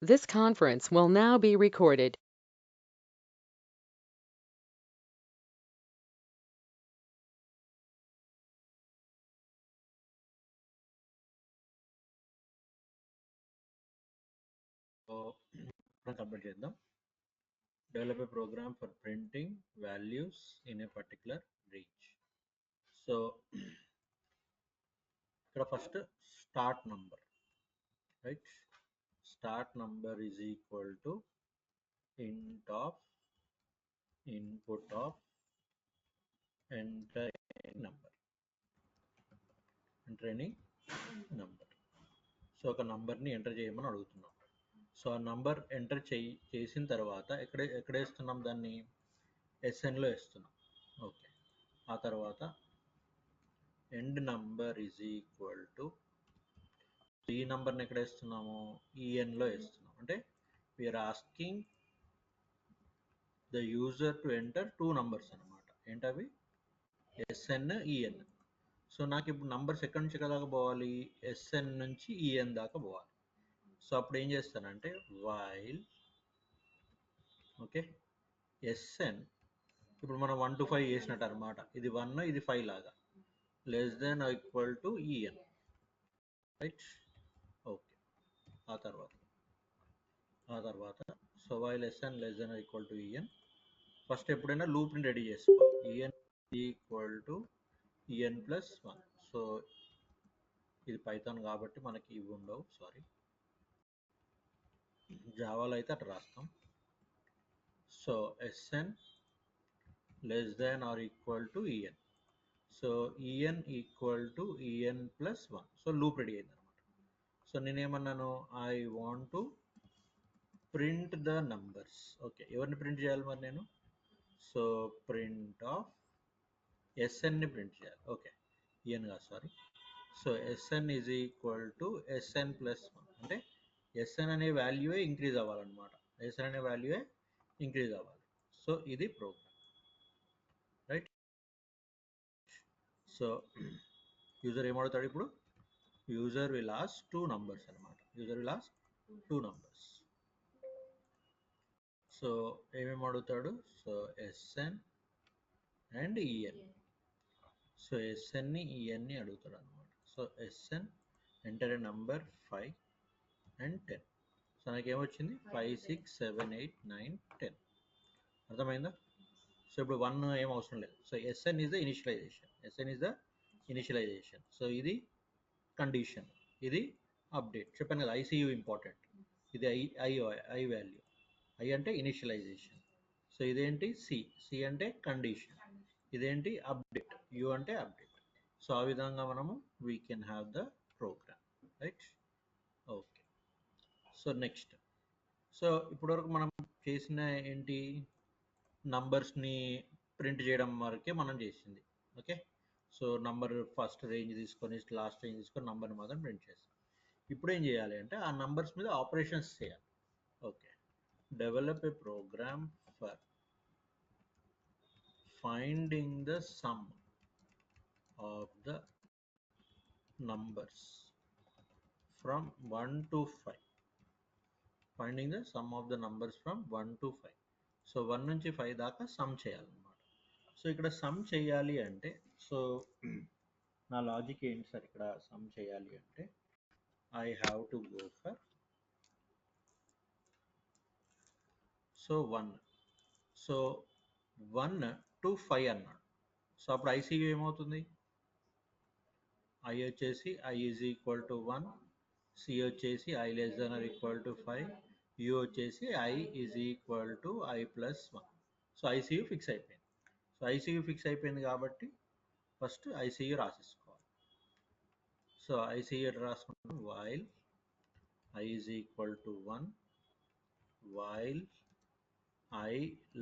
This conference will now be recorded. So మనం complete చేద్దాం. Develop a program for printing values in a particular range. So ఇక్కడ first start number, right? Start number is equal to int of input of enter any number. enter any number. So ఒక నంబర్ని enter చేయమని అడుగుతున్నాం. So ఆ number enter చేసిన తర్వాత ఎక్కడ వేస్తున్నాం దాన్ని? ఎస్ఎన్లో వేస్తున్నాం. ఓకే. ఆ తర్వాత end number is equal to ఈ నంబర్ని ఎక్కడ వేస్తున్నాము? ఈఎన్లో వేస్తున్నాం. అంటే we are asking the user to enter two numbers అనమాట. ఏంటవి? SN, EN. సో నాకు ఇప్పుడు నంబర్స్ ఎక్కడి నుంచి దాకా పోవాలి? ఎస్ఎన్ నుంచి ఈఎన్ దాకా పోవాలి. సో అప్పుడు ఏం చేస్తానంటే వైల్ ఓకే ఎస్ఎన్, ఇప్పుడు మనం 1 to 5 చేసినట్టు అనమాట. ఇది 1, ఇది 5 లాగా, less than equal to EN, right? Okay. ఆ తర్వాత so while SN less than equal to EN, first ఎప్పుడైనా లూప్ని రెడీ చేసుకోవాలి. EN equal to EN plus 1. So ఇది పైథాన్ కాబట్టి మనకి ఇవి ఉండవు, సారీ. జావాలో అయితే అట్లా రాస్తాం. So SN less than or equal to EN. So EN equal to EN plus 1. So loop ready అయింది అనమాట. సో నేనేమన్నాను? I want to print the numbers. Okay, ఎవరిని ప్రింట్ చేయాలి మరి నేను? సో ప్రింట్ ఆఫ్ ఎస్ఎన్ని ప్రింట్ చేయాలి. ఓకే, ఈఎన్ కాదు, sorry. So SN is equal to SN plus 1. అంటే ఎస్ఎన్ అనే వాల్యూయే ఇంక్రీజ్ అవ్వాలన్నమాట. ఎస్ఎన్ అనే వాల్యూయే ఇంక్రీజ్ అవ్వాలి. సో ఇది ప్రోగ్రామ్, రైట్? సో యూజర్ ఏమడుగుతాడు ఇప్పుడు? User will ask two numbers అనమాట. User will ask two numbers. So ఏమేమి అడుగుతాడు? So SN and EN. So ఎస్ఎన్ని ఈఎన్ని అడుగుతాడు అనమాట. So SN enter a number 5 and 10. So నాకేమొచ్చింది? 5, 6, 7, 8, 9, 10. అర్థమైందా? సో ఇప్పుడు 1 ఏం అవసరం లేదు. So SN is the initialization. SN is the initialization. So ఇది కండిషన్, ఇది అప్డేట్. చెప్పాను కదా, ఐసియు ఇంపార్టెంట్. ఇది ఐ వాల్యూ. ఐ అంటే ఇనిషియలైజేషన్. సో ఇదేంటి? సి అంటే కండిషన్. ఇదేంటి? అప్డేట్. యు అంటే అప్డేట్. సో ఆ విధంగా మనము we can have the program, right? Okay. So next, so ఇప్పటివరకు మనం చేసిన ఏంటి? నంబర్స్ని ప్రింట్ చేయడం వరకే మనం చేసింది. Okay. So number first range తీసుకొని లాస్ట్ రేంజ్ తీసుకొని నంబర్ని మాత్రం ప్రింట్ చేస్తాం. ఇప్పుడు ఏం చేయాలి అంటే ఆ నంబర్స్ మీద ఆపరేషన్స్ చేయాలి. Okay. Develop a program for finding the sum of the numbers from 1 to 5. Finding the sum of the numbers from 1 to 5. So 1 నుంచి 5 దాకా సమ్ చేయాలన్నమాట. సో ఇక్కడ సమ్ చేయాలి అంటే, సో నా లాజిక్ ఏంటి సార్? ఇక్కడ సమ్ చేయాలి అంటే I have to go for so 1. So 1 to 5 అన్నాడు. సో అప్పుడు ఐసీయూ ఏమవుతుంది? ఐ వచ్చేసి I is equal to 1, C వచ్చేసి I less than or equal to 5, U వచ్చేసి I is equal to I plus 1. So ICU fix అయిపోయింది. So ICU fix అయిపోయింది కాబట్టి first ICU రాసేసుకోవాలి. సో ఐసీయూ రాసుకుంటాం. While I is equal to 1, while I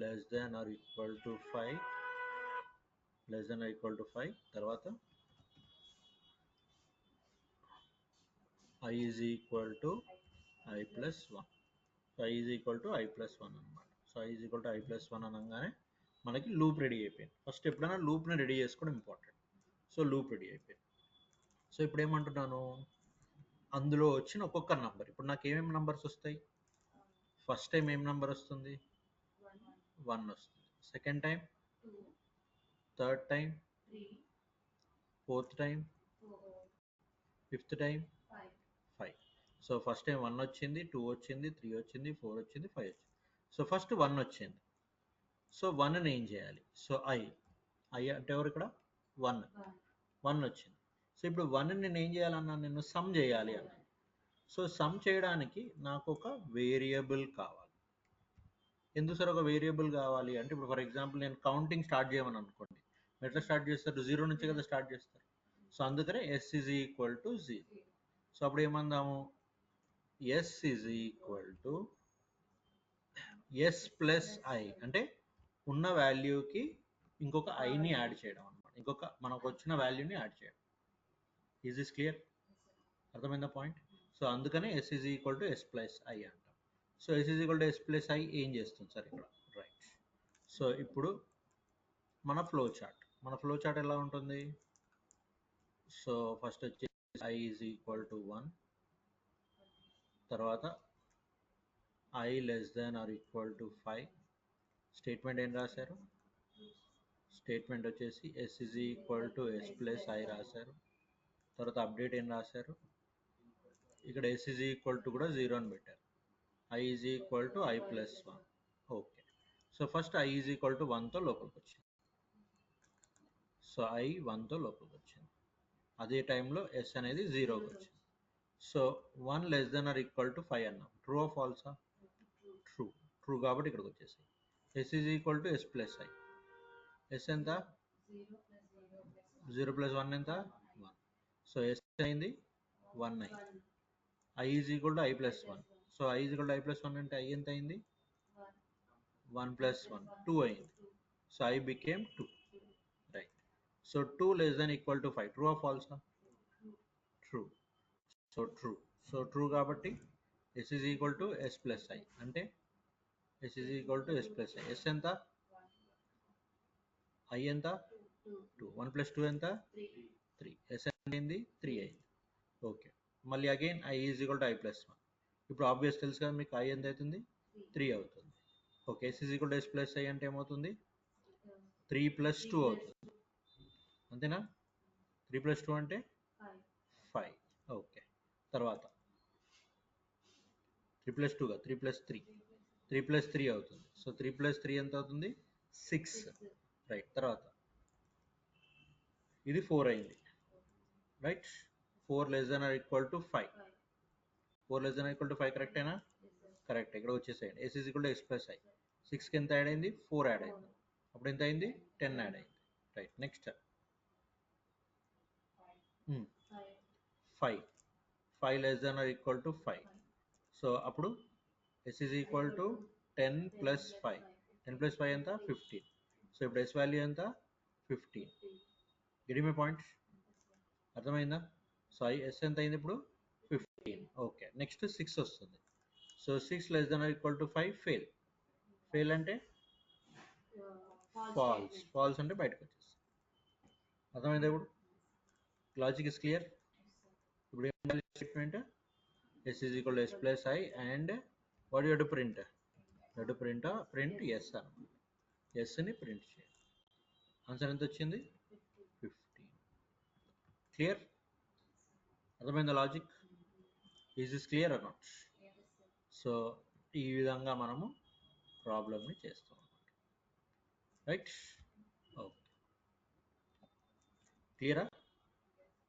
less than or equal to 5, less than or equal to 5. తర్వాత I is equal to I plus 1. So I is equal to I plus 1 అనమాట. So I is equal to I plus 1 అనగానే మనకి loop ready అయిపోయింది. First ఎప్పుడైనా లూప్ని ready చేసుకోవడం important. So loop ready అయిపోయింది. So ఇప్పుడు ఏమంటున్నాను? అందులో వచ్చిన ఒక్కొక్క నంబర్, ఇప్పుడు నాకు ఏమేమి నంబర్స్ వస్తాయి? ఫస్ట్ టైం ఏం నెంబర్ వస్తుంది? 1 వస్తుంది. Second time, third time, fourth time, fifth time, 5. So first time 1 వచ్చింది, 2 వచ్చింది, 3 వచ్చింది, 4 వచ్చింది, 5 వచ్చింది. సో ఫస్ట్ 1 వచ్చింది. సో 1ని ఏం చేయాలి? సో ఐ అంటే ఎవరు ఇక్కడ? 1 వచ్చింది. సో ఇప్పుడు 1ని నేను ఏం చేయాలన్నా, నేను సమ్ చేయాలి అన్నాను. సో సమ్ చేయడానికి నాకు ఒక వేరియబుల్ కావాలి. ఎందుకు సార్ ఒక వేరియబుల్ కావాలి అంటే, ఇప్పుడు ఫర్ ఎగ్జాంపుల్ నేను కౌంటింగ్ స్టార్ట్ చేయమని అనుకోండి, ఎట్లా స్టార్ట్ చేస్తారు? 0 నుంచి కదా స్టార్ట్ చేస్తారు. సో అందుకనే s is equal to 0. So అప్పుడు ఏమందాము? s is equal to s plus I, అంటే ఉన్న వాల్యూకి ఇంకొక ఐని యాడ్ చేయడం అనమాట. ఇంకొక మనకు వచ్చిన వాల్యూని యాడ్ చేయడం. Is this clear? అర్థమైందా పాయింట్? సో అందుకనే s is equal to s plus I అంటాం. So s is equal to s plus I ఏం చేస్తుంది సార్ ఇక్కడ? రైట్. సో ఇప్పుడు మన ఫ్లో చార్ట్ ఎలా ఉంటుంది? సో ఫస్ట్ వచ్చేసి i ఈజ్ ఈక్వల్ టు 1, తర్వాత i less than or equal to 5. Statement ఏం రాశారు? స్టేట్మెంట్ వచ్చేసి s is equal to s plus I రాశారు. తర్వాత అప్డేట్ ఏం రాశారు? ఇక్కడ s ఈజ్ ఈక్వల్ టు కూడా 0 అని పెట్టారు. i is equal to i plus 1. Okay. So first i is equal to 1తో లోపలికి వచ్చింది. సో i 1తో లోపలికి వచ్చింది. అదే టైంలో s అనేది 0కి వచ్చింది. So 1 less than or equal to 5 అన్నాం. ట్రూ ఆర్ ఫాల్సా? ట్రూ కాబట్టి ఇక్కడికి వచ్చేసి s is equal to s plus I. s ఎంత? 0 ప్లస్ 1 ఎంత? 1. సో s అయింది 1 అయింది. i is equal to i plus 1. So i is equal to i plus 1 అంటే i ఎంత అయింది? 1 ప్లస్ 1 2 అయింది. So i became 2. Right. So 2 less than equal to 5. True or ఫాల్సా? True. So true కాబట్టి s is equal to s plus I, అంటే s is equal to s plus I. s ఎంత? i ఎంత? 2. 1 plus 2 ఎంత? 3. s అయింది 3 అయింది. Okay. మళ్ళీ again i is equal to i plus 1. ఇప్పుడు ఆబ్వియస్ తెలుసు కదా మీకు, i ఎంత అవుతుంది? 3 అవుతుంది. Okay. s is equal to s plus I అంటే ఏమవుతుంది? 3 ప్లస్ 2 అవుతుంది. అంతేనా? 3 ప్లస్ 2 అంటే 5. ఓకే. తర్వాత 3 ప్లస్ 2 3 ప్లస్ 3, 3 ప్లస్ 3 అవుతుంది. సో 3 ప్లస్ 3 ఎంత అవుతుంది? 6. రైట్. తర్వాత ఇది 4 అయింది. Right. 4 less than or equal to 5. 4 less than equal to 5 కరెక్టేనా? కరెక్ట్. ఇక్కడ వచ్చేసేయండి. s is equal to s plus I. 6కి ఎంత యాడ్ అయింది? 4 యాడ్ అయింది. అప్పుడు ఎంత అయింది? 10 యాడ్ అయింది. Right. Next 5. 5 less than or equal to 5. So అప్పుడు s is equal to 10 plus 5. 10 plus 5 ఎంత? 15. సో ఇప్పుడు s వాల్యూ ఎంత? 15. Get my point? అర్థమైందా? సో s ఎంత అయింది ఇప్పుడు? 15. ఓకే. నెక్స్ట్ 6 వస్తుంది. So 6 less than or equal to 5. Fail అంటే ఫాల్స్ అంటే బయటకు వచ్చేస్తుంది. అర్థమైందా? ఇప్పుడు లాజిక్ ఇస్ క్లియర్. ఇప్పుడు ఏం statement? s is equal to s plus I and what you have to print? You have to print s అన్నమాట. sని ప్రింట్ చేయాలి. ఆన్సర్ ఎంత వచ్చింది? 15. క్లియర్? అర్థమైందా logic? Is this clear or not? So ఈ విధంగా మనము ప్రాబ్లమ్ని చేస్తాం. రైట్. ఓకే. క్లియరా?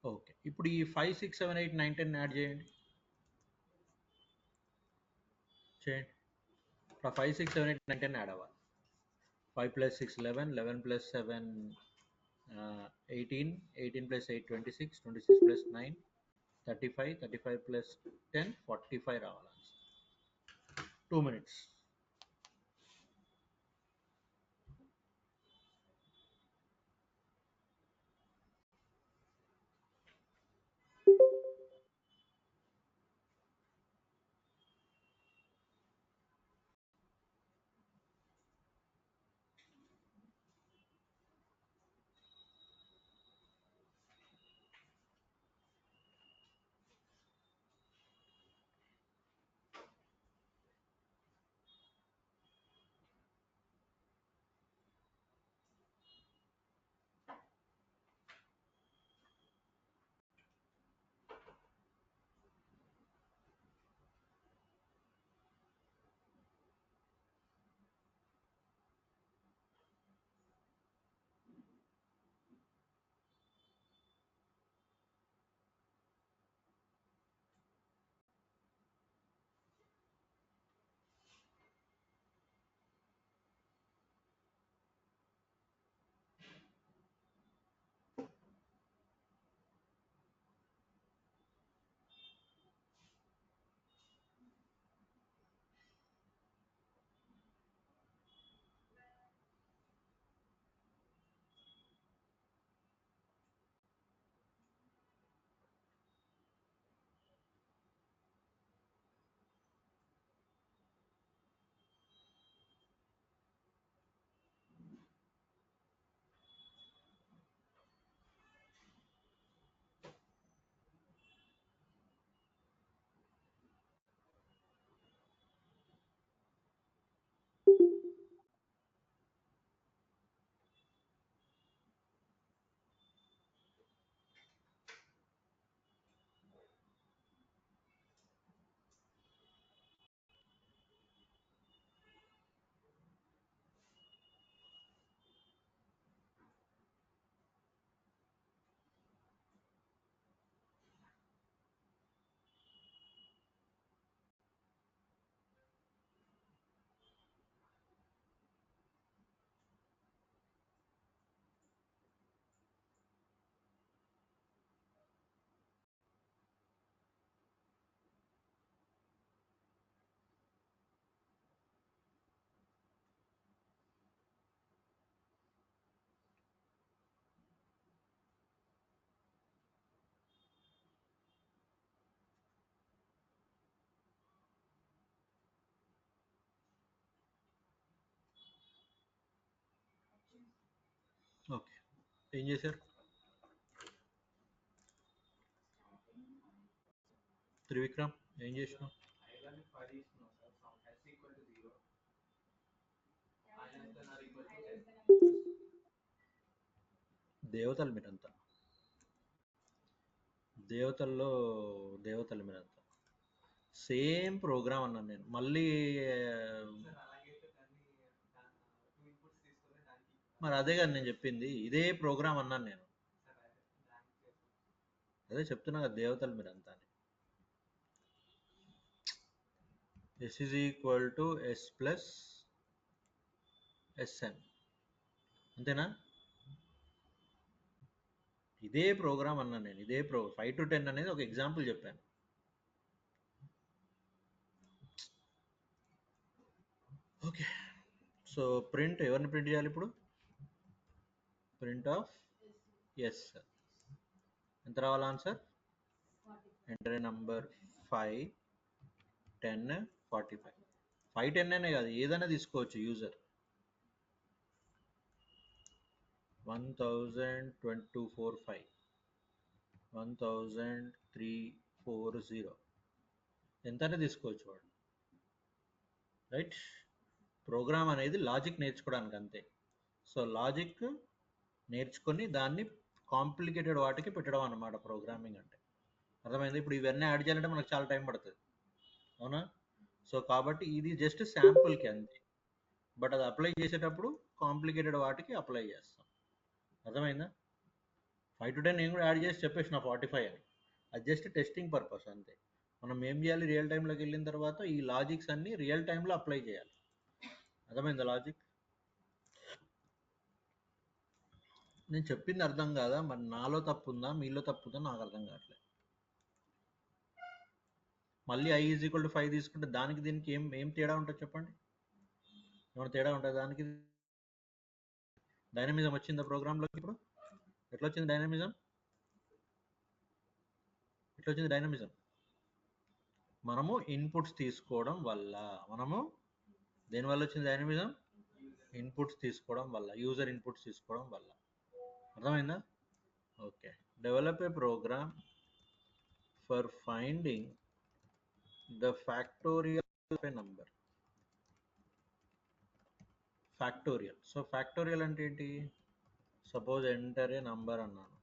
ఓకే. ఇప్పుడు ఈ 5 6 7 8 9 10 యాడ్ చేయండి. 5 6 7 8 9 10 యాడ్ అవ్వాలి. 5 plus 6 11, 11 plus 7 18, 18 plus 8 26, 26 plus 9 35, 35 plus 10 45 రావాలి. 2 minutes. ఏం చేశారు? త్రివిక్రమ్ ఏం చేసినావు? దేవతలు మీరంతా, దేవతల్లో దేవతలు మీరంతా. సేమ్ ప్రోగ్రామ్ అన్నాను నేను మళ్ళీ. మరి అదే కదా నేను చెప్పింది, ఇదే ప్రోగ్రామ్ అన్నాను నేను. అదే చెప్తున్నా కదా, దేవతలు మీరంతా అని. S is equal to S plus Sn, అంతేనా? ఇదే ప్రోగ్రామ్ అన్నాను నేను, ఇదే 5 to 10 అనేది ఒక ఎగ్జాంపుల్ చెప్పాను. ఓకే, సో ప్రింట్ ఎవరిని ప్రింట్ చేయాలి ఇప్పుడు? Print of S. ఎంత రావాలి ఆన్సర్? Enter number 5, 10, 45. 5, 10 అనే కాదు, ఏదైనా తీసుకోవచ్చు యూజర్. 1,245, 1,340 ఎంతనే తీసుకోవచ్చు వాడు, రైట్? ప్రోగ్రామ్ అనేది లాజిక్ నేర్చుకోవడానికి అంతే. సో లాజిక్ నేర్చుకొని దాన్ని కాంప్లికేటెడ్ వాటికి పెట్టడం అన్నమాట ప్రోగ్రామింగ్ అంటే. అర్థమైంది? ఇప్పుడు ఇవన్నీ యాడ్ చేయాలంటే మనకు చాలా టైం పడుతుంది, అవునా? సో కాబట్టి ఇది జస్ట్ శాంపుల్కి అంతే, బట్ అది అప్లై చేసేటప్పుడు కాంప్లికేటెడ్ వాటికి అప్లై చేస్తాం. అర్థమైందా? 5 to 10 నేను కూడా యాడ్ చేసి చెప్పేసిన 45 అని, అది జస్ట్ టెస్టింగ్ పర్పస్ అంతే. మనం ఏం చేయాలి, రియల్ టైంలోకి వెళ్ళిన తర్వాత ఈ లాజిక్స్ అన్ని రియల్ టైంలో అప్లై చేయాలి. అర్థమైందా లాజిక్? నేను చెప్పింది అర్థం కాదా? మరి నాలో తప్పు ఉందా మీలో తప్పు ఉందా నాకు అర్థం కావట్లేదు. మళ్ళీ I is equal to 5 తీసుకుంటే దానికి దీనికి ఏం ఏం తేడా ఉంటుంది చెప్పండి? ఏమైనా తేడా ఉంటుంది దానికి? డైనమిజం వచ్చిందా ప్రోగ్రాంలోకి? ఇప్పుడు ఎట్లా వచ్చింది డైనమిజం? ఎట్లా వచ్చింది డైనమిజం? మనము ఇన్పుట్స్ తీసుకోవడం వల్ల, మనము దేనివల్ల వచ్చింది డైనమిజం? ఇన్పుట్స్ తీసుకోవడం వల్ల, యూజర్ ఇన్పుట్స్ తీసుకోవడం వల్ల. అర్థమైందా? Okay, develop a program for finding the factorial of a number. Factorial, so factorial అంటే ఏంటి? సపోజ్ ఎంటర్ ఏ నంబర్ అన్నాను,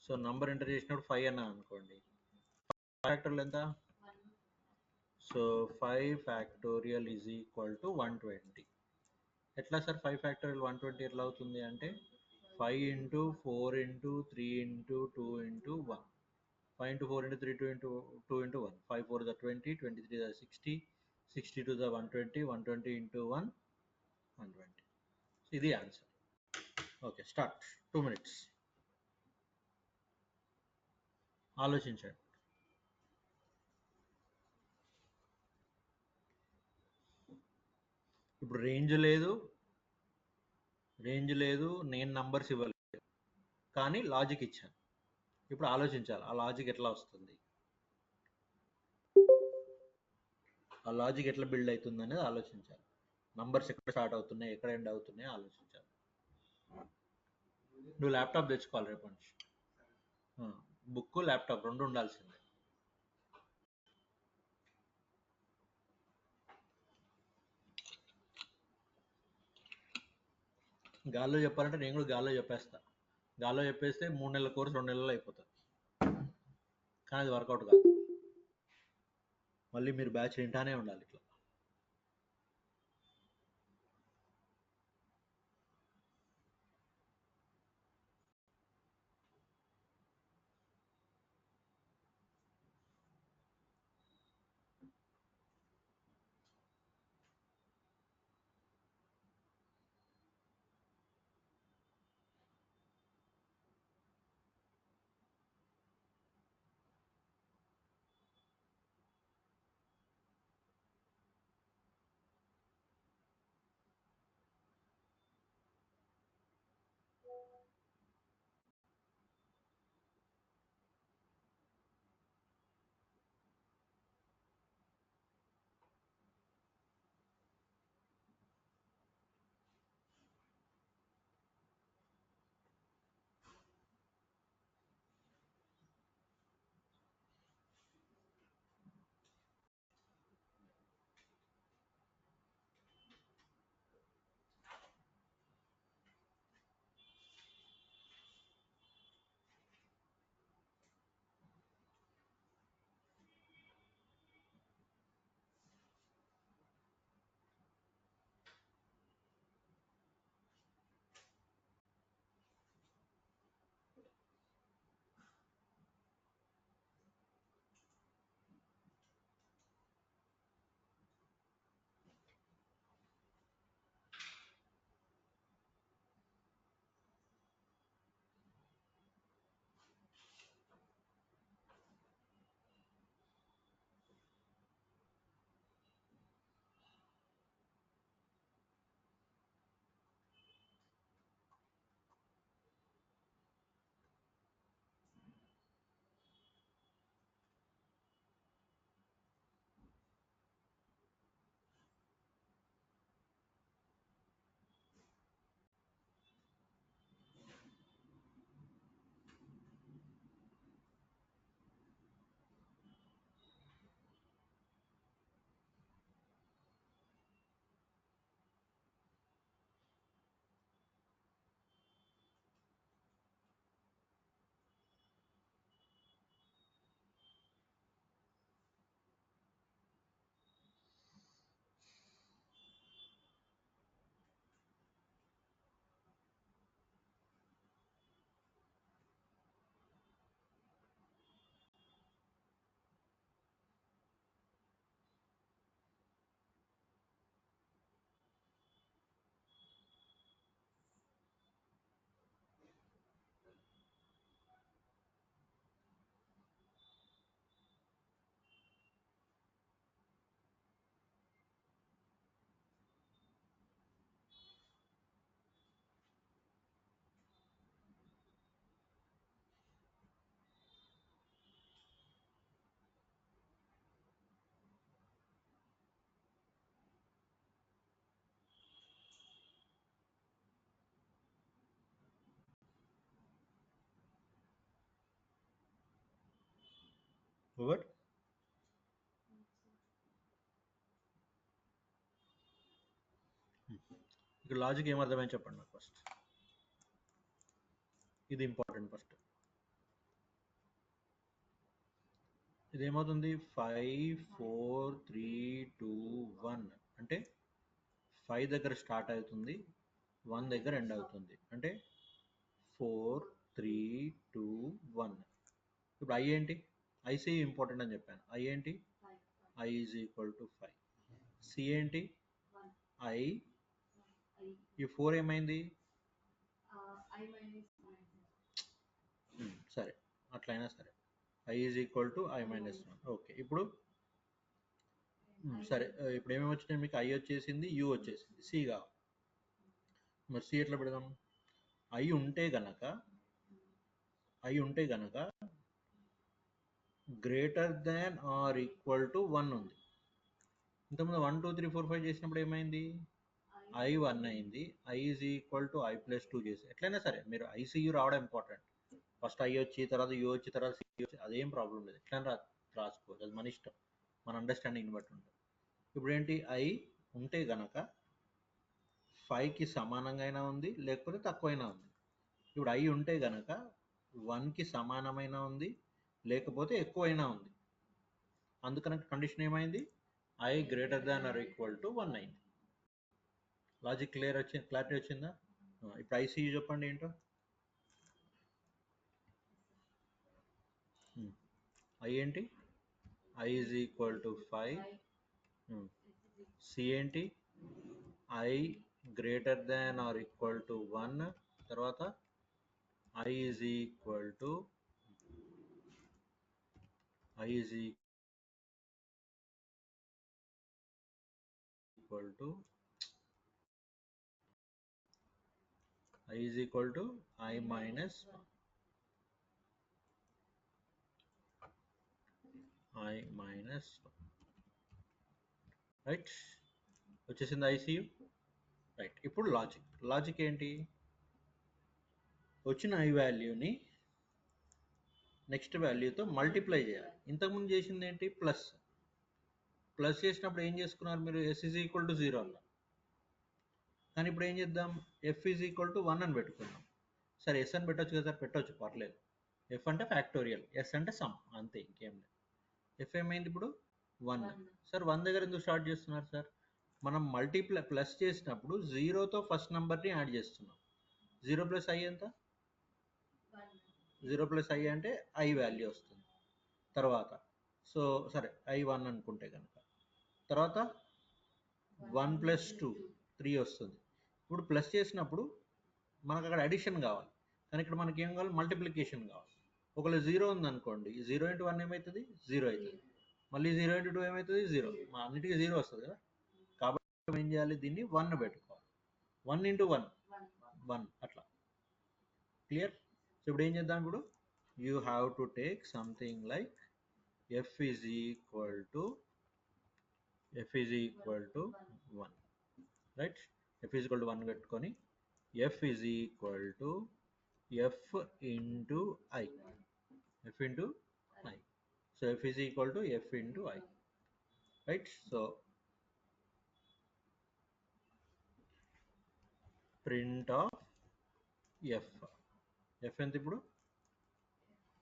సో నంబర్ ఎంటర్ చేసినప్పుడు 5 అన్నాను అనుకోండి, ఫ్యాక్టోరియల్ ఎంత? So 5 factorial is equal to 120. ఎట్లా సార్ 5 ఫ్యాక్టోరియల్ 120 ఎట్లా అవుతుంది అంటే, 5 into 4 into 3 into 2 into 1, 5 into 4 into 3 2 into 2 into 1, 5 4 the 20, 23 the 60, 62 the 120, 120 into 1 120. ఇది ఆన్సర్. Okay, start. 2 minutes ఆలోచించండి. ఇప్పుడు రేంజ్ లేదు, నేను నంబర్స్ ఇవ్వలేదు, కానీ లాజిక్ ఇచ్చాను. ఇప్పుడు ఆలోచించాలి ఆ లాజిక్ ఎట్లా వస్తుంది, ఆ లాజిక్ ఎట్లా బిల్డ్ అవుతుంది అనేది ఆలోచించాలి. నంబర్స్ ఎక్కడ స్టార్ట్ అవుతున్నాయి, ఎక్కడ ఎండ్ అవుతున్నాయి ఆలోచించాలి. నువ్వు ల్యాప్టాప్ తెచ్చుకోవాలి రేపు నుంచి. బుక్ ల్యాప్టాప్ రెండు ఉండాల్సిందే. గాల్లో చెప్పాలంటే నేను కూడా గాల్లో చెప్పేస్తా. గాల్లో చెప్పేస్తే 3 నెలల కోర్సు 2 నెలల్లో అయిపోతుంది, కానీ అది వర్కౌట్ కాదు. మళ్ళీ మీరు బ్యాచ్ వింటానే ఉండాలి ఇట్లా. ఓవర్ ఇక్కడ లాజిక్ ఏమర్థమైంది చెప్పండి నాకు ఫస్ట్. ఇది ఇంపార్టెంట్ ఫస్ట్. ఇదేమవుతుంది 5 4 3 2 1 అంటే 5 దగ్గర స్టార్ట్ అవుతుంది, 1 దగ్గర ఎండ్ అవుతుంది, అంటే 4 3 2 1. ఇప్పుడు ఐ ఏంటి? ఐసి ఇంపార్టెంట్ అని చెప్పాను. ఐ ఏంటి? I is equal to 5. C ఏంటి? ఐ. ఈ 4 ఏమైంది? సరే, అట్లయినా సరే I is equal to I minus 1. Okay, ఇప్పుడు సరే, ఇప్పుడు ఏమేమి వచ్చినాయి మీకు? ఐ వచ్చేసింది, యూ వచ్చేసింది, సి కావాలి. మరి సి ఎట్లా పెడదాం? ఐ ఉంటే గనక greater than or equal to 1 ఉంది. ఇంతకుముందు 1 2 3 4 5 చేసినప్పుడు ఏమైంది? ఐ 1 అయింది. I is equal to I plus 2 చేసి ఎట్లయినా సరే మీరు ఐసీయూ రావడం ఇంపార్టెంట్. ఫస్ట్ ఐ వచ్చి తర్వాత యూ వచ్చి తర్వాత సి వచ్చి అదేం ప్రాబ్లం లేదు, ఎట్లయినా రాసుకోవచ్చు, అది మన ఇష్టం, మన అండర్స్టాండింగ్ని బట్టి ఉంటుంది. ఇప్పుడు ఏంటి? ఐ ఉంటే గనక 5కి సమానంగా అయినా ఉంది, లేకపోతే తక్కువైనా ఉంది. ఇప్పుడు ఐ ఉంటే గనక 1కి సమానమైన ఉంది, లేకపోతే ఎక్కువైనా ఉంది. అందుకని కండిషన్ ఏమైంది? I greater than or equal to 1 అయింది. లాజిక్ క్లారిటీ వచ్చిందా? ఇప్పుడు ఐసీయూ చెప్పండి ఏంటో. ఐ ఏంటి? I is equal to 5. C ఏంటి? I greater than or equal to 1. తర్వాత I is equal to I is equal to I minus 1. Right, వచ్చేసింది ICU. Right, ఇప్పుడు లాజిక్ ఏంటి? వచ్చిన ఐ వాల్యూని నెక్స్ట్ వాల్యూతో మల్టిప్లై చేయాలి. ఇంతకుముందు చేసింది ఏంటి? ప్లస్ చేసినప్పుడు ఏం చేసుకున్నారు మీరు? ఎస్ ఈజ్ ఈక్వల్ టు 0 అన్నారు. కానీ ఇప్పుడు ఏం చేద్దాం? ఎఫ్ ఈజ్ ఈక్వల్ టు 1 అని పెట్టుకుందాం. సరే, ఎస్ అని పెట్టొచ్చు కదా సార్? పెట్టొచ్చు, పర్లేదు. ఎఫ్ అంటే ఫ్యాక్టోరియల్, ఎస్ అంటే సమ్, అంతే, ఇంకేం లేదు. ఎఫ్ ఏమైంది ఇప్పుడు? 1. సార్ 1 దగ్గర ఎందుకు స్టార్ట్ చేస్తున్నారు సార్? మనం ప్లస్ చేసినప్పుడు 0తో ఫస్ట్ నెంబర్ని యాడ్ చేస్తున్నాం. 0 ప్లస్ ఐ ఎంత? 0 ప్లస్ ఐ అంటే ఐ వాల్యూ వస్తుంది. తర్వాత సరే ఐ 1 అనుకుంటే కనుక తర్వాత 1 ప్లస్ 2 3 వస్తుంది. ఇప్పుడు ప్లస్ చేసినప్పుడు మనకు అక్కడ అడిషన్ కావాలి, కానీ ఇక్కడ మనకి ఏం కావాలి? మల్టిప్లికేషన్ కావాలి. ఒకవేళ 0 ఉందనుకోండి, 0 ఇంటూ 1 ఏమవుతుంది? 0 అవుతుంది. మళ్ళీ 0 ఇంటూ 2 ఏమవుతుంది? 0. మా అన్నిటికీ 0 వస్తుంది కదా. కాబట్టి ఏం చేయాలి? దీన్ని 1 పెట్టుకోవాలి. 1 ఇంటూ 1 1 అట్లా. క్లియర్? సో ఇప్పుడు ఏం చేద్దాం? ఇప్పుడు you have to take something like F is equal to 1. Right, F is equal to 1 పెట్టుకొని F is equal to F into I. So F is equal to F into I. Right, so print of F. F ఎంత ఇప్పుడు?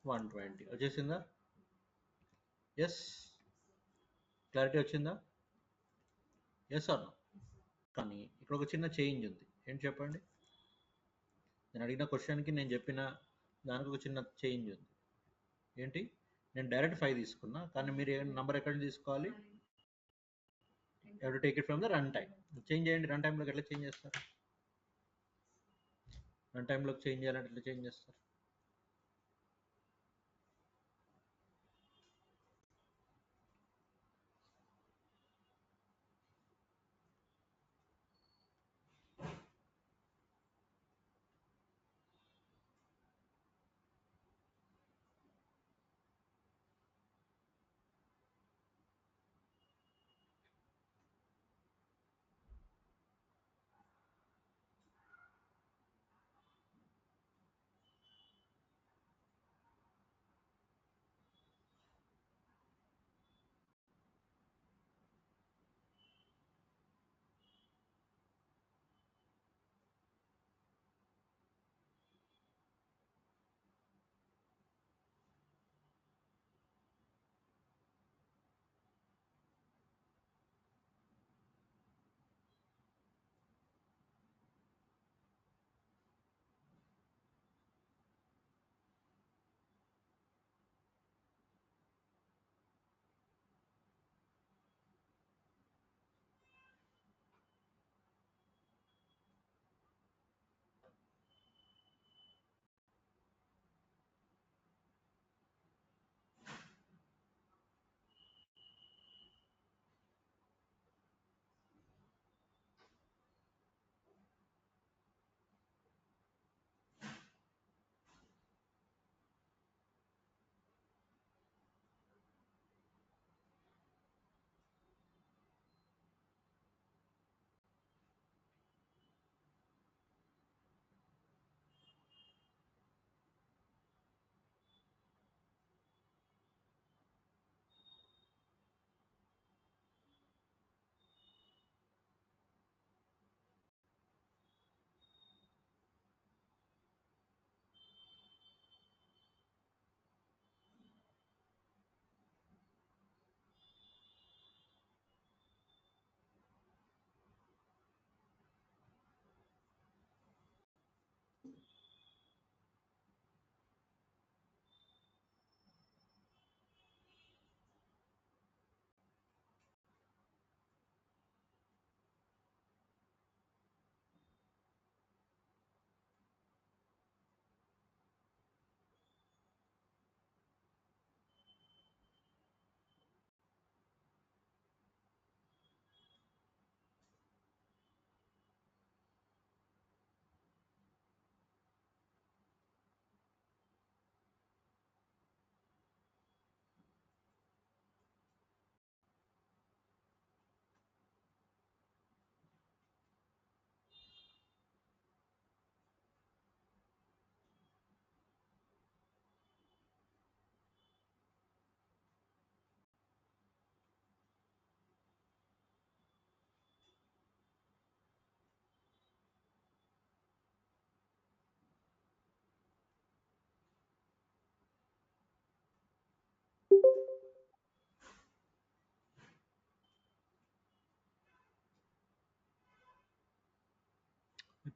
120 వచ్చేసిందా? Yes, clarity వచ్చిందా? Yes or no? కానీ ఇక్కడ ఒక చిన్న change ఉంది. ఏంటి చెప్పండి? నేను అడిగిన క్వశ్చన్కి నేను చెప్పిన దానికి ఒక చిన్న చేంజ్ ఉంది. ఏంటి? నేను డైరెక్ట్ 5 తీసుకున్నా, కానీ మీరు నెంబర్ ఎక్కడ నుంచి తీసుకోవాలి? To take it from the run time. Change చేయండి. రన్ టైంలోకి ఎట్లా చేంజ్ చేస్తారు? రన్ టైంలోకి చేంజ్ చేయాలంటే ఎట్లా చేంజ్ చేస్తారు?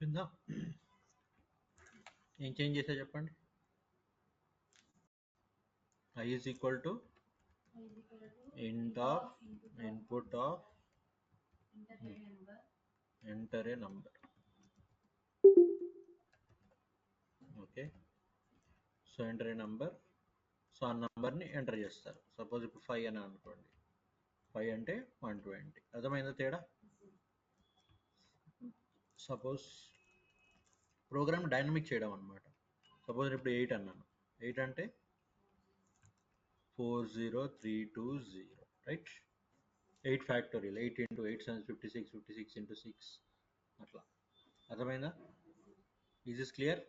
అయిపోయిందా? ఏం చేంజ్ చేసా చెప్పండి. I is equal to int of input of enter a number. Okay, so enter a number. So ఆ నంబర్ని ఎంటర్ చేస్తారు. సపోజ్ ఇప్పుడు 5 అని అనుకోండి. 5 అంటే 120. అర్థమైందా తేడా? సపోజ్ ప్రోగ్రామ్ డైనమిక్ చేయడం అనమాట. సపోజ్ ఇప్పుడు 8 అన్నాను. 8 అంటే 40320, రైట్? 8 ఫ్యాక్టోరియల్, 8 ఇంటూ 8 7 56, 56 ఇంటూ 6 అట్లా. అర్థమైందా? Is this clear?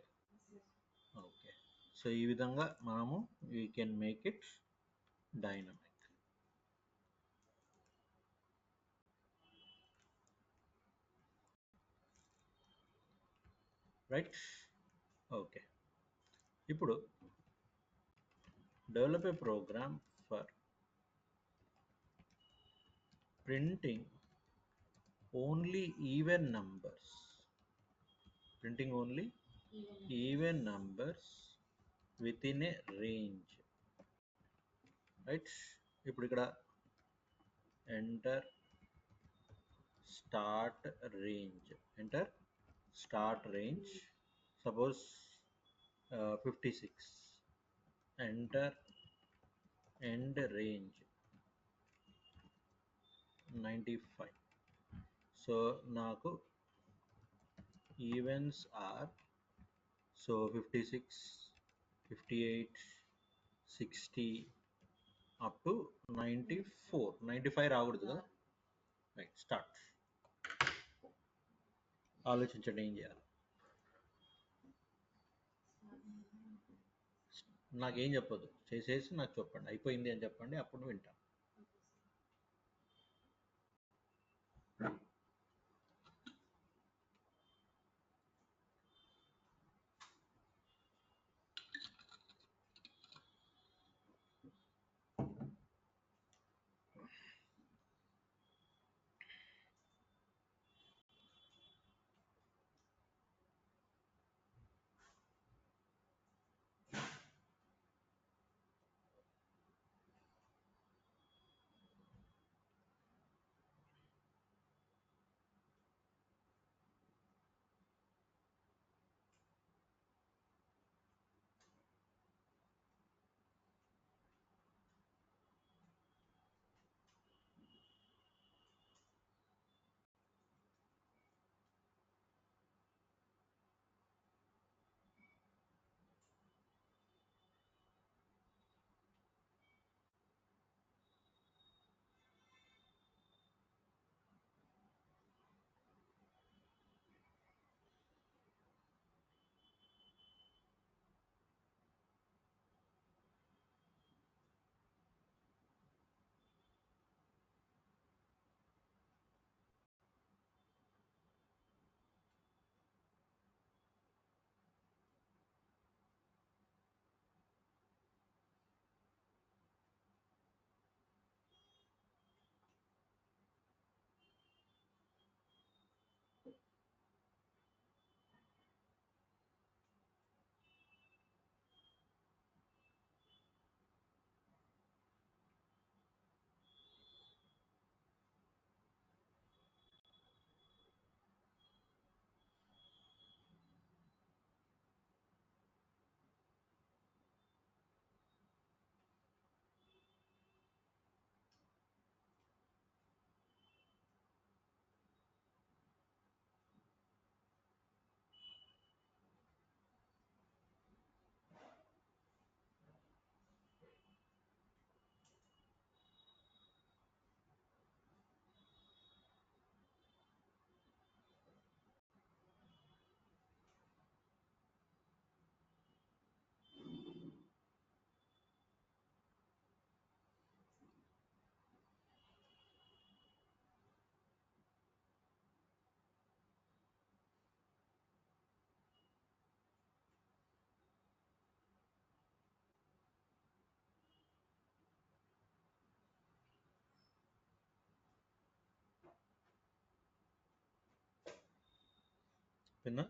Okay, so ఈ విధంగా మనము we can make it dynamic, right? Okay, ఇప్పుడు develop a program for printing only even numbers, printing only even numbers within a range, right? ఇప్పుడు ఇక్కడ enter start range, enter start range, suppose 56, enter end range 95. So నాకు evens are, so 56, 58, 60 up to 94. 95 రాకూడదు కదా? Right, start. ఆలోచించండి ఏం చేయాలి. నాకేం చెప్పొద్దు, చేసేసి నాకు చెప్పండి అయిపోయింది అని చెప్పండి, అప్పుడు వింటాను. విన్నా?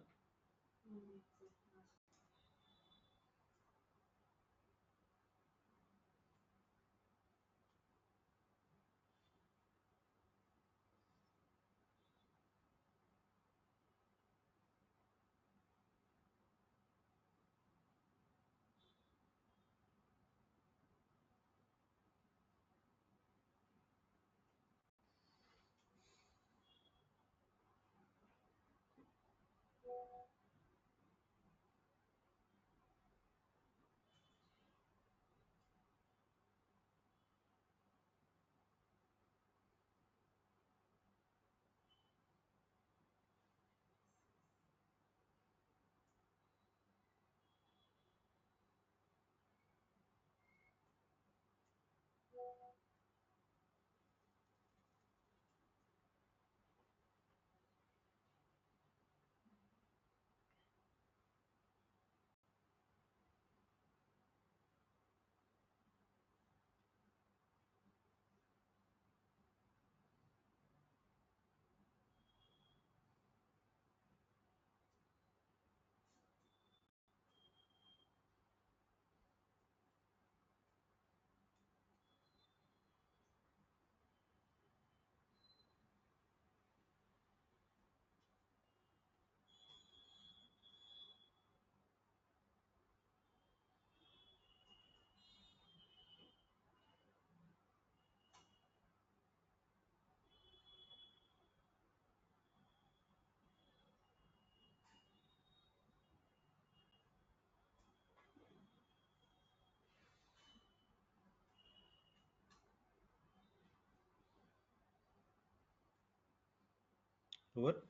ఎవరు?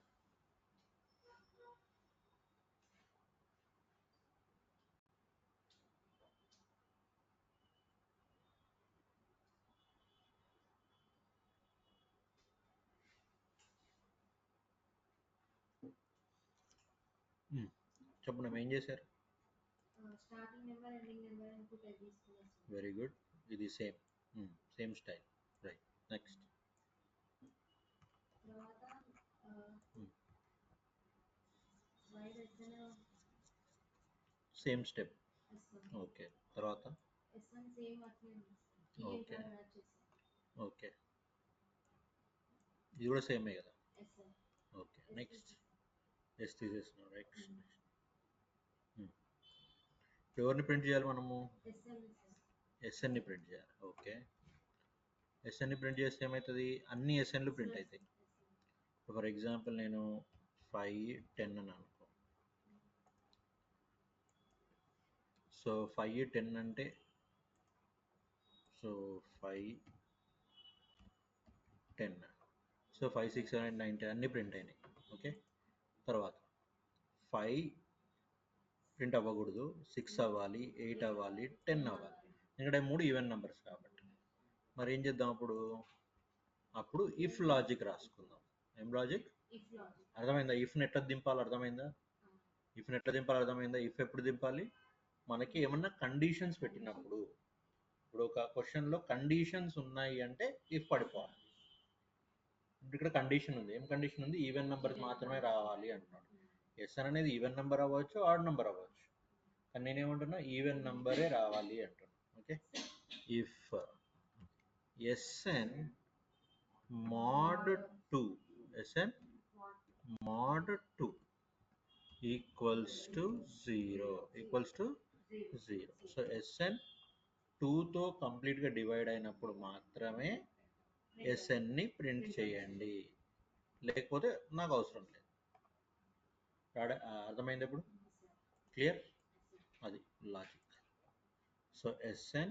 చెప్పండి, ఏం చేశారు? Very good. ఇది same style. Right, next. Same step. Okay, తర్వాత ఓకే ఓకే, ఇది కూడా సేమే కదా. Okay, next. ఎస్ తీసేస్తున్నాం. రైట్. ఎవరిని ప్రింట్ చేయాలి మనము? ఎస్ఎన్ని ప్రింట్ చేయాలి. ఓకే, ఎస్ఎన్ని ప్రింట్ చేస్తే ఏమవుతుంది? అన్ని ఎస్ఎన్లు ప్రింట్ అవుతాయి. ఫర్ ఎగ్జాంపుల్ నేను 5, 10 అని అనుకో. సో 5, 10 అంటే సో 5, 10. సో 5, 6, 7, 8, 9, 10 అన్నీ ప్రింట్ అయినాయి. ఓకే, తర్వాత 5 ప్రింట్ అవ్వకూడదు, 6 అవ్వాలి, 8 అవ్వాలి, 10 అవ్వాలి. ఎందుకంటే 3 ఈవెన్ నెంబర్స్ కాబట్టి. మరి ఏం చేద్దాం అప్పుడు ఇఫ్ లాజిక్ రాసుకుందాం. ఏం లాజిక్? అర్థమైందా? ఇఫ్ని ఎట్లా దింపాలి అర్థమైందా? ఇఫ్ ఎప్పుడు దింపాలి? మనకి ఏమన్నా కండిషన్స్ పెట్టినప్పుడు. ఇప్పుడు ఒక క్వశ్చన్లో కండిషన్స్ ఉన్నాయి అంటే ఇఫ్ పడిపోవాలి. ఇక్కడ కండిషన్ ఉంది. ఏం కండిషన్ ఉంది? ఈవెన్ నెంబర్స్ మాత్రమే రావాలి అంటున్నాడు. ఎస్ఎన్ అనేది ఈవెన్ నెంబర్ అవ్వచ్చు, ఆడ్ నెంబర్ అవ్వచ్చు. కానీ నేనేమంటున్నా? ఈవెన్ నెంబరే రావాలి అంటున్నా. Okay, if SN mod 2 SN mod 2 equals to 0 so SN 2తో కంప్లీట్గా డివైడ్ అయినప్పుడు మాత్రమే SNని ప్రింట్ చేయండి, లేకపోతే నాకు అవసరం లేదు. అర్థమైంది ఇప్పుడు? క్లియర్? అది లాజిక్. సో SN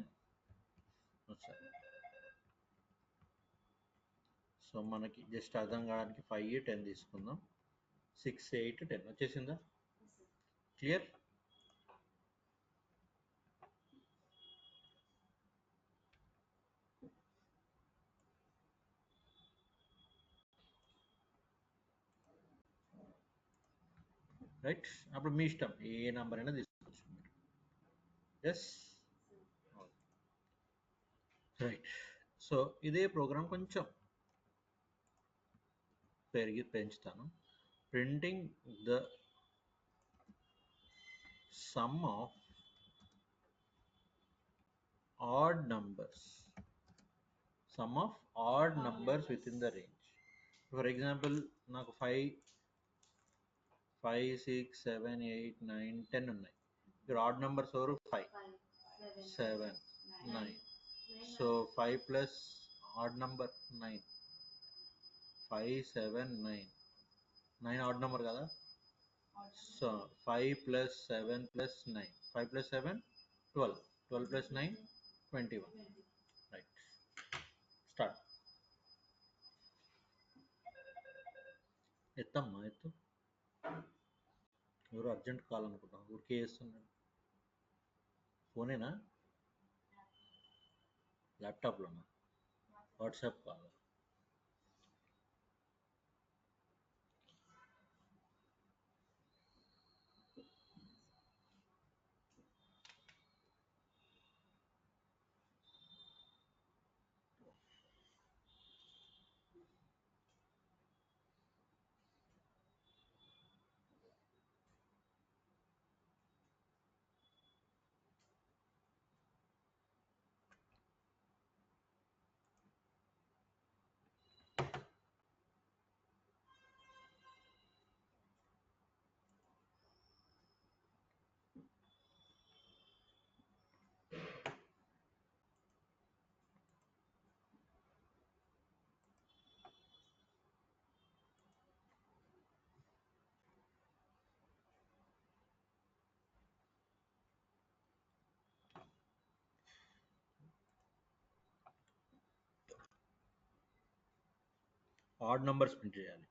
సో మనకి జస్ట్ అర్థం కావడానికి 5, 10 తీసుకుందాం. 6, 8, 10 వచ్చేసిందా? క్లియర్? రైట్, అప్పుడు మీ ఇష్టం, ఏ నెంబర్ అయినా తీసుకోవచ్చు. Yes, right. సో ఇదే ప్రోగ్రామ్ కొంచెం పెంచుతాను. Printing the sum of odd numbers, within the range. For example, నాకు 5, 6, 7, 8, 9, 10 ఉన్నాయి. ఇక్కడ ఆడ్ నెంబర్స్ ఎవరు 5, 7, 9. So 5 plus odd number 9, 5, 7, 9. 9 odd number కదా. So 5 plus 7 plus 9, 5 plus 7 12, 12 plus 9 21. Right, start. ఎత్తమ్మా ఎత్తు. ఎవరు అర్జెంట్ కాల్ అనుకుంటా, ఊరికే చేస్తున్నాడు. ఫోనేనా, ల్యాప్టాప్లోనా, WhatsApp call? Odd numbers print చేయాలి.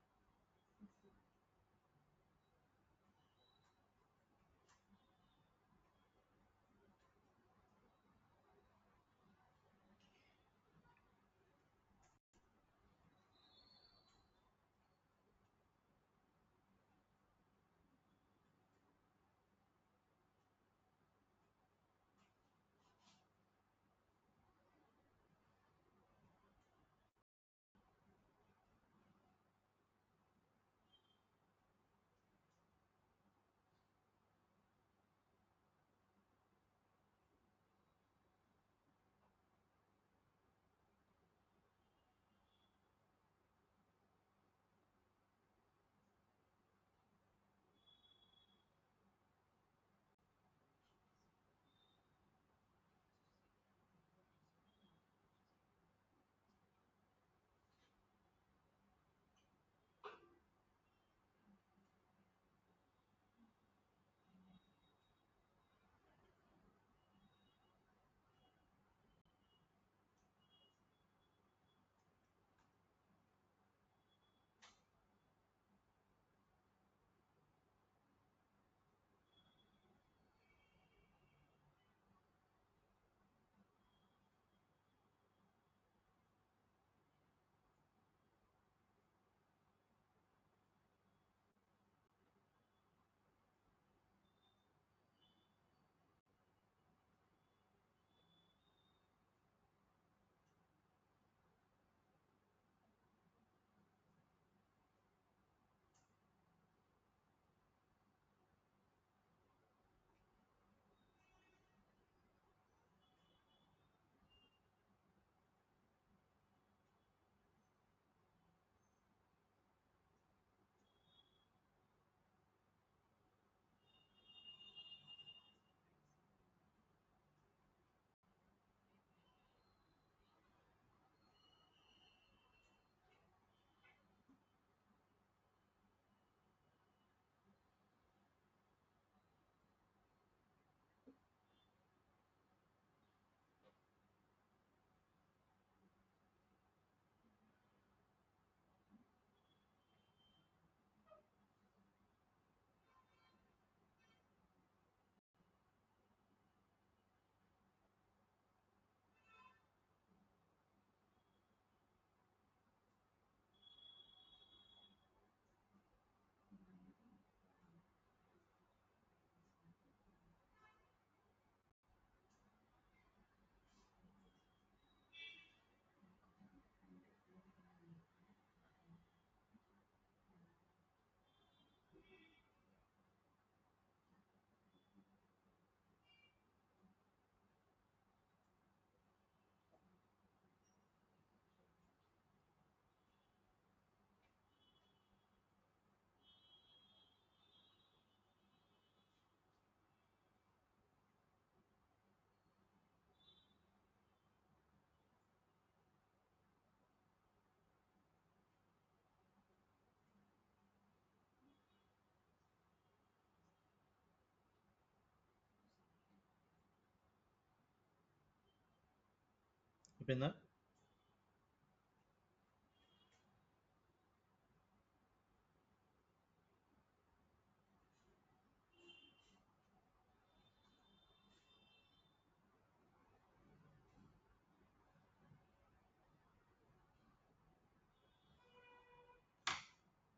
అయిపోయిందా?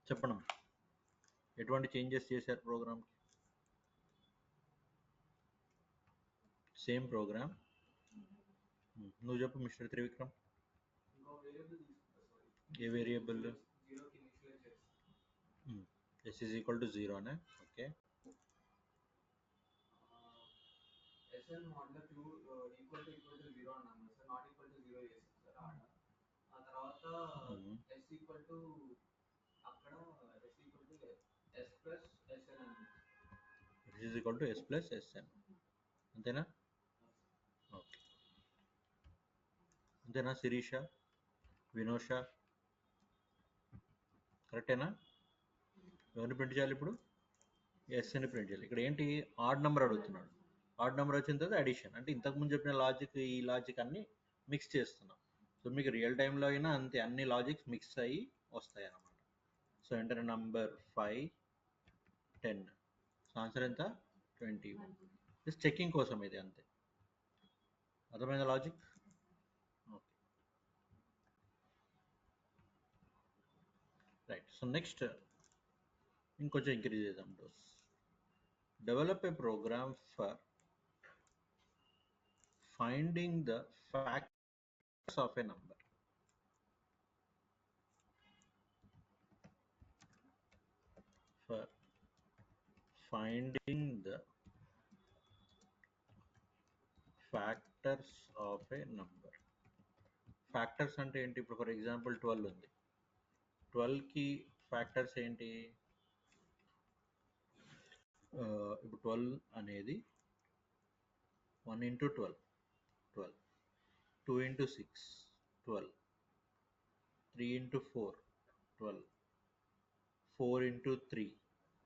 చెప్పండి, ఎటువంటి చేంజెస్ చేశారు ప్రోగ్రామ్కి? Same program. నువ్వు చెప్పు మిస్టర్ త్రివిక్రమ్. ఏ variable? S is equal to 0 అనే. Okay. It is equal to S plus SN, అంతేనా? ఓకే, అంతేనా శిరీష, వినోష? కరెక్టేనా? ఎవరిని ప్రింట్ చేయాలి ఇప్పుడు? ఎస్ని ప్రింట్ చేయాలి. ఇక్కడ ఏంటి, ఆడ్ నెంబర్ అడుగుతున్నాడు. ఆడ్ నెంబర్ వచ్చిన తర్వాత అడిషన్, అంటే ఇంతకుముందు చెప్పిన లాజిక్ ఈ లాజిక్ అన్ని మిక్స్ చేస్తున్నాం. సో మీకు రియల్ టైంలో అయినా అంతే, అన్ని లాజిక్స్ మిక్స్ అయ్యి వస్తాయి అన్నమాట. So enter number 5, 10. So answer ఎంత? 21. జస్ట్ చెకింగ్ కోసం ఇది, అంతే. అర్థమైన లాజిక్? Okay, right. సో నెక్స్ట్ ఇంకొంచెం ఇంక్రీజ్ చేద్దాం dose. Develop a program for finding the factors of a number. For finding the factors of a number. Factors అంటే ఏంటి? ఇప్పుడు ఫర్ ఎగ్జాంపుల్ 12 ఉంది. 12కి ఫ్యాక్టర్స్ ఏంటి? ఇప్పుడు 12 అనేది 1 into 12, 12, 2 into 6, 12, 3 into 4, 12, 4 into 3,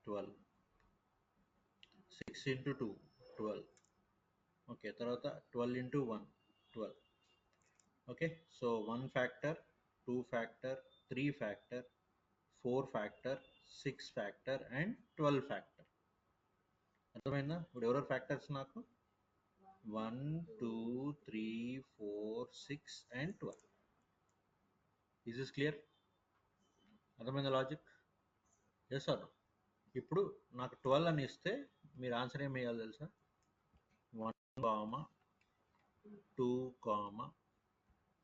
12, 6 into 2, 12. Okay, తర్వాత 12 into 1, 12. Okay, so 1 factor, 2 factor, 3 factor, 4 factor, 6 factor and 12 factor. అర్థమైందా? ఇప్పుడు ఎవరెవరు ఫ్యాక్టర్స్ నాకు? 1, 2, 3, 4, 6 అండ్ 12. Is this clear? అర్థమైందా లాజిక్? Yes or no? ఇప్పుడు నాకు 12 అని ఇస్తే మీరు ఆన్సర్ ఏం వేయాలి తెలుసా? 1, 2,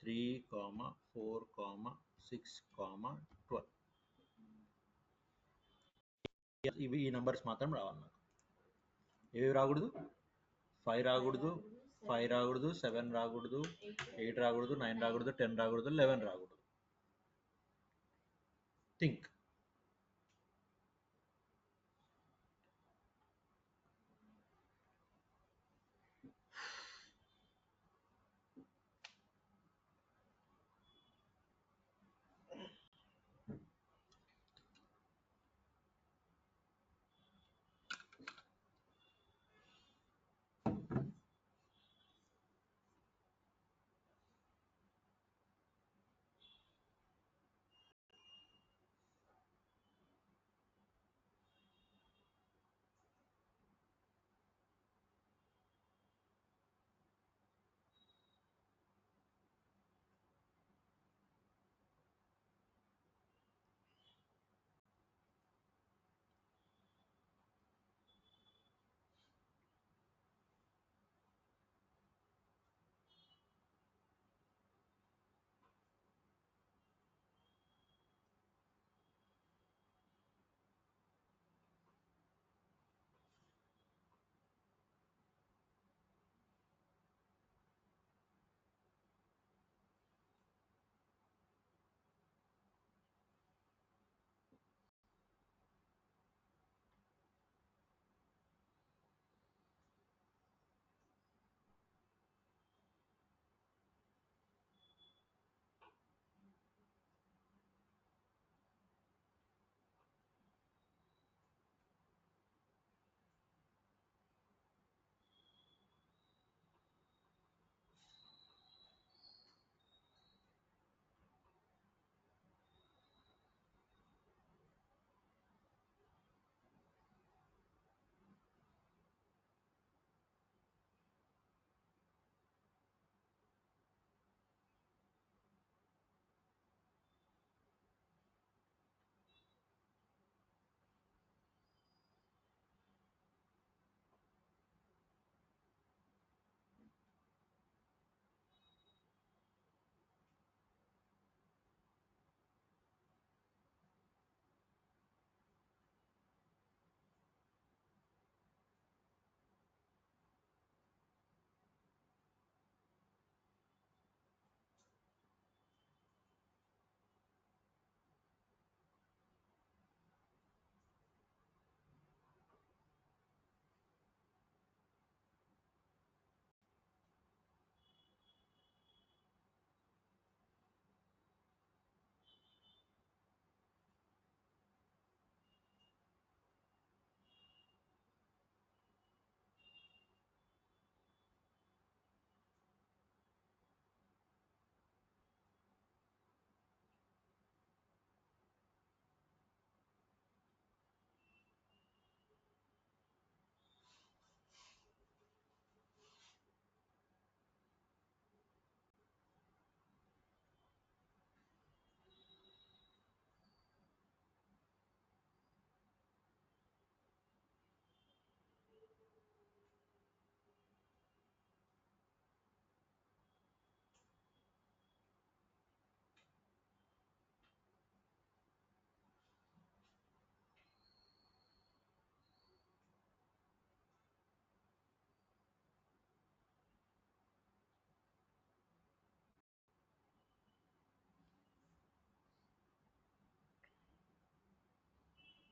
3, 4, 6, 12. ఇవి ఈ నంబర్స్ మాత్రం రావాలి నాకు. ఏవి రాకూడదు? 5 రాకూడదు, 5 రాకూడదు, 7 రాకూడదు, 8 రాకూడదు, 9 రాకూడదు, 10 రాకూడదు, 11 రాకూడదు. థింక్.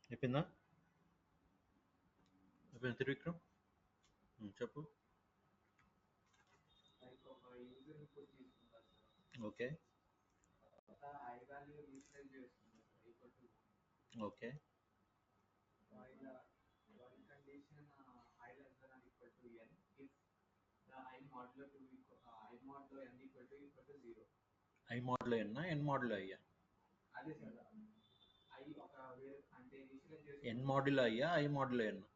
అయిపోయిందా? అయిపోయింది త్రివిక్రమ్, చెప్పు. ఓకే ఓకే ఐ మోడ్లో ఎన్నా ఎన్ మోడ్లో అయ్యా? ఎన్ మోడ్లో అయ్యా ఐ మోడ్లో ఎన్నా?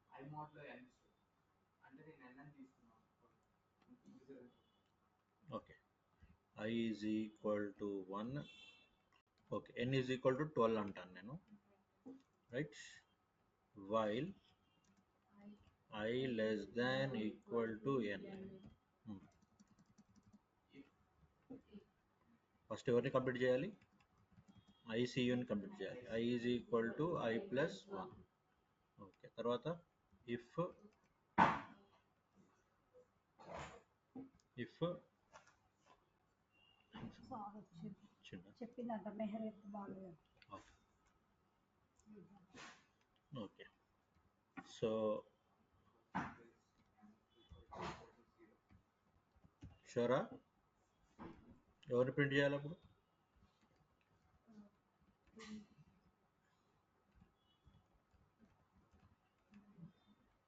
Okay, I is equal to 1. Okay, n is equal to 12 అంటాను నేను, right? while I less than equal to n. First ఎవరిని కంప్లీట్ చేయాలి? ICUని కంప్లీట్ చేయాలి. I is equal to I plus 1. Okay, తర్వాత if చెప్పిందంట మెహర్ బాగా. ఓకే, సో షూరా? ఎవరిని ప్రింట్ చేయాలి అప్పుడు?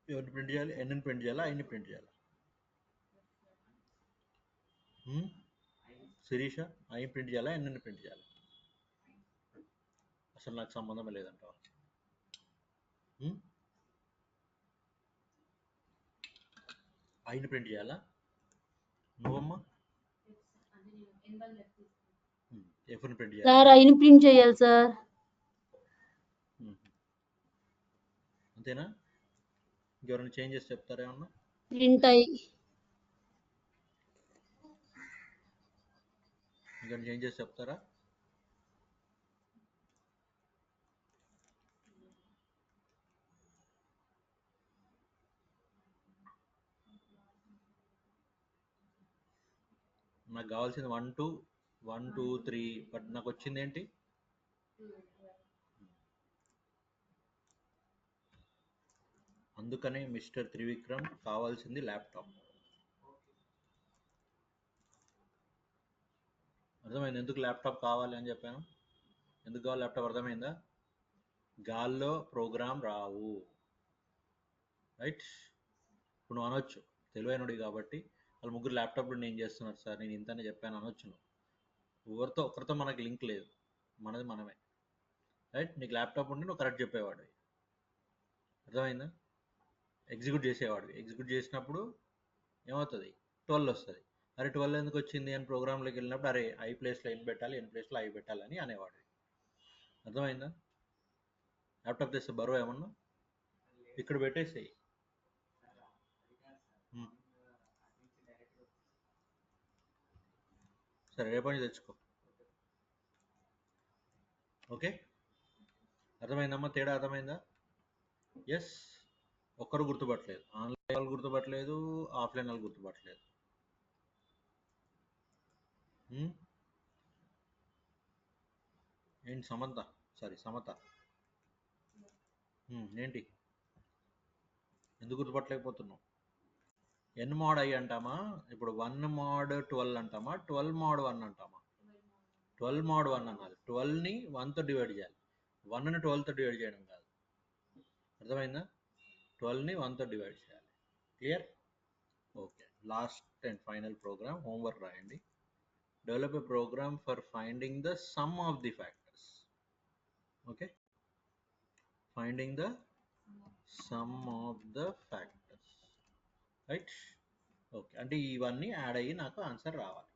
ఎవరిని ప్రింట్ చేయాలి? ఎన్ని ప్రింట్ చేయాలా ఐని ప్రింట్ చేయాలా? శిరీష, ఐ ప్రింట్ చేయాలా ఎన్ని ప్రింట్ చేయాలా? అసలు నాకు సంబంధమే లేదంటావా? ఐని ప్రింట్ చేయాలా? నువ్వమ్మా ఎఫ్ని ప్రింట్ చేయాలి? సార్ ఐని ప్రింట్ చేయాలి సార్. అంతేనా? ఇంకెవరైనా చేంజెస్ చెప్తారా ఏమన్నా? Print I. ఇంకేమైనా చేంజెస్ చెప్తారా? నాకు కావాల్సింది 1 2 3, బట్ నాకు వచ్చింది ఏంటి? అందుకనే మిస్టర్ త్రివిక్రమ్ కావాల్సింది ల్యాప్టాప్. అర్థమైంది ఎందుకు ల్యాప్టాప్ కావాలి అని చెప్పాను? ఎందుకు కావాలి ల్యాప్టాప్ అర్థమైందా? గాల్లో ప్రోగ్రామ్ రావు, రైట్? ఇప్పుడు నువ్వు అనొచ్చు, తెలివైనడు కాబట్టి వాళ్ళు ముగ్గురు ల్యాప్టాప్లో నేను చేస్తున్నారు సార్, నేను ఇంతనే చెప్పాను అనొచ్చు. నువ్వు ఒకరితో మనకి లింక్ లేదు, మనది మనమే, రైట్? నీకు ల్యాప్టాప్ ఉంటే నువ్వు కరెక్ట్ చెప్పేవాడు, అర్థమైందా? ఎగ్జిక్యూట్ చేసేవాడు, ఎగ్జిక్యూట్ చేసినప్పుడు ఏమవుతుంది? 12 వస్తుంది. అరే 12 ఎందుకు వచ్చింది అని ప్రోగ్రాంలోకి వెళ్ళినప్పుడు అరే ఐ ప్లేస్లో ఎన్ పెట్టాలి, ఎన్ ప్లేస్లో ఐ పెట్టాలని అనేవాడు. అర్థమైందా? ల్యాప్టాప్ తెస్తే బరువు ఏమన్నా ఇక్కడ పెట్టేసేయి. సరే రేపటి నుంచి తెచ్చుకో. ఓకే, అర్థమైందమ్మా? తేడా అర్థమైందా? ఎస్, ఒక్కరు గుర్తుపట్టలేదు, ఆన్లైన్ వాళ్ళు గుర్తుపట్టలేదు, ఆఫ్లైన్ వాళ్ళు గుర్తుపట్టలేదు. ఏంటి సమత ఏంటి ఎందుకు గుర్తుపట్టలేకపోతున్నావు? ఎన్ మోడ్ ఐ అంటామా? ఇప్పుడు 1 మోడ్ 12 అంటామా? 12 మోడ్ 1 అంటామా? 12 మోడ్ 1 అన్నది 12ని 1తో డివైడ్ చేయాలి, 1ని 12తో డివైడ్ చేయడం కాదు. అర్థమైందా? 12ని 1తో డివైడ్ చేయాలి. Clear? Okay, last and final program homework రాయండి. Develop a program for finding the sum of the factors. Okay, finding the sum of the factors, right? Okay, అంటే ఇవన్నీ యాడ్ అయ్యి నాకు ఆన్సర్ రావాలి.